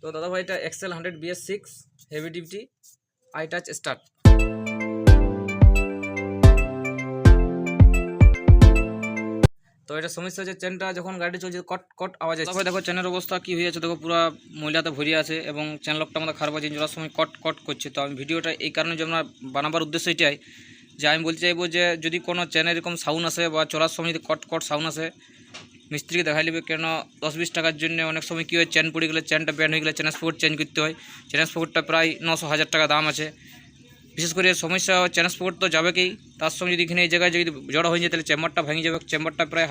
তো দাদা ভাই এটা XL 100BS6 heavy duty I touch start. তো এটা সমস্যা হচ্ছে চেনটা যখন গাড়ি চলছে কট কট আওয়াজ আছে। তারপরে দেখো চেনের অবস্থা কি হয়ে আছে, দেখো পুরো ময়লাতে ভরে আছে এবং চেন লকটা আমাদের খারাপ আছে, জোড়ার সময় কট কট করছে। তো আমি ভিডিওটা এই কারণে যে আমরা বানাবার উদ্দেশ্য এটাই যে আমি বলতে চাইবো যে যদি কোনো চেনের এরকম সাউন্ড আসে বা চলার সময় যদি কট কট সাউন্ড আসে মিস্ত্রিকে দেখাই নেবে, কেন 10-20 টাকার জন্য অনেক সময় কী হয় চেন পড়ে গেলে, চেনটা ব্যান্ড হয়ে গেলে চেনের স্পোর্ট চেঞ্জ করতে হয়। চেনের স্পোর্টটা প্রায় 900-1000 টাকা দাম আছে। বিশেষ করে সমস্যা চেন স্পোর্ট তো যাবে কি, তার সঙ্গে যদি এখানে এই জায়গায় যদি জড়ো হয়ে যায় তাহলে চেম্বারটা ভেঙে যাবে। চেম্বারটা প্রায়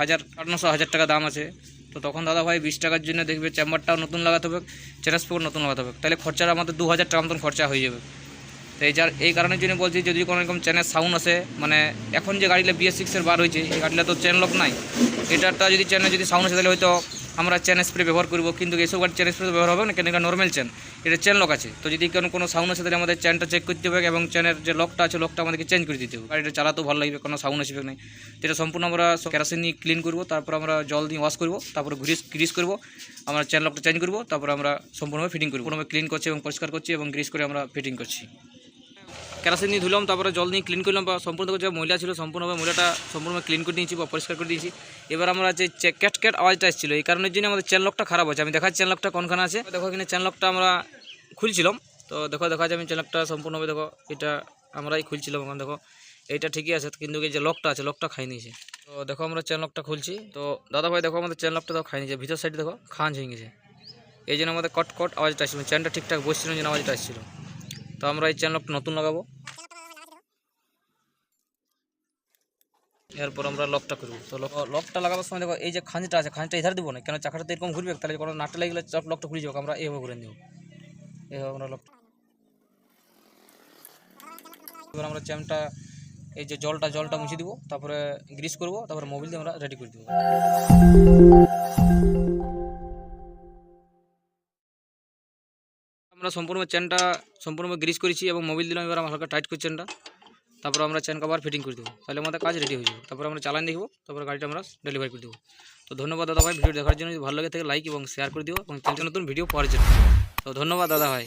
900-1000 টাকা দাম আছে। তো তখন দাদা ভাই 20 টাকার জন্য দেখবে চেম্বারটাও নতুন লাগাতে হবে, চেন স্পোর্ট নতুন লাগাতে হবে, তাহলে খরচাটা আমাদের 2000 টাকা মতন খরচা হয়ে যাবে। তো এই কারণের জন্য বলছি যদি কোনো রকম চেনের সাউন্ড আসে, মানে এখন যে গাড়িটা BS6 বার হয়েছে এই গাড়িটা তো চেন লক নাই, এটাটা যদি চেনে যদি সাউন্ড আসে তাহলে হয়তো আমরা চেন স্প্রে ব্যবহার করবো, কিন্তু এইসব গাড়ি চেন স্প্রে ব্যবহার হবে না, কেন এটা নর্মাল চেন, এটা চেন লক আছে। তো যদি কোনো সাউন্ড আসে তাহলে আমাদের চেনটা চেক করতে হবে এবং চেনের যে লকটা আছে লকটা আমাদেরকে চেঞ্জ করে দিতে হবে। গাড়িটা চালাতেও ভালো লাগবে, কোনো সাউন্ড আসবে না। তো এটা সম্পূর্ণ আমরা কেরোসিন নিয়ে ক্লিন করবো, তারপর আমরা জল দিয়ে ওয়াশ করবো, তারপরে গ্রিস করবো, আমরা চেন লকটা চেঞ্জ করবো, তারপর আমরা সম্পূর্ণভাবে ফিটিং করবো। প্রথমে ক্লিন করছি এবং পরিষ্কার করছি এবং গ্রিস করে আমরা ফিটিং করছি। কেরোসিন দিয়ে ধুলাম, তারপরে জল দিয়ে ক্লিন করলাম, বা সম্পূর্ণ যে ময়লা ছিল সম্পূর্ণভাবে ময়লাটা সম্পূর্ণভাবে ক্লিন করে দিয়েছি বা পরিষ্কার করে দিয়েছি। এবার আমরা যে ক্যাট আওয়াজটা এসেছিলো এই কারণের জন্য আমাদের চেন লকটা খারাপ আছে। আমি দেখাচ্ছি চেন লকটা কোনখানে আছে। দেখো এখানে চেন লকটা আমরা খুলছিলাম, তো দেখা যায় আমি চেন লকটা সম্পূর্ণভাবে দেখো এটা আমরাই খুলছিলাম। এখন দেখো এইটা ঠিকই আছে, কিন্তু এই যে লকটা আছে লকটা খাই নিয়েছে। তো দেখো আমরা চেন লকটা খুলছি, তো দাদা ভাই দেখো আমাদের চেন লকটা তো খাই নিয়েছে, ভিতর সাইডে দেখো খাঁজ হয়ে গেছে। এই জন্য আমাদের কট কট আওয়াজটা আসছিল, চেনটা ঠিকঠাক বসছিল যেন আওয়াজটা আসছিল। তো আমরা এই চেন লকটা নতুন লাগাবো, এরপর আমরা লকটা করবো। তো লকটা লাগাবার সময় দেখো এই যে খাঁজটা আছে খাঁজটা এধার দেবো না, কেন চাকাটা এরকম ঘুরবে, তাহলে কোনো নাটটা লাগলে লকটা খুলে যাবো, আমরা এভাবে ঘুরে দেবো, এভাবে আমরা লকটা। এবার আমরা চ্যামটা এই যে জলটা মুছে দিব, তারপরে গ্রিস করব, তারপরে মোবিল দিয়ে আমরা রেডি করে দেবো। আমরা সম্পূর্ণ গ্রিস করেছি এবং মোবিল দিলাম, এবার আমরা হালকা টাইট করছি চেনটা, তারপর আমরা চেন কভার ফিটিং করে দেবো, তাহলে আমাদের কাজ রেডি হয়ে যাবে। তারপর আমরা চালান দেখবো, তারপর গাড়িটা আমরা ডেলিভারি করে দেবো। তো ধন্যবাদ দাদা ভাই ভিডিও দেখার জন্য। যদি ভালো লাগে থাকে লাইক এবং শেয়ার করে দিও এবং চ্যানেলটা নতুন ভিডিও পাওয়ার জন্য। তো ধন্যবাদ দাদা ভাই।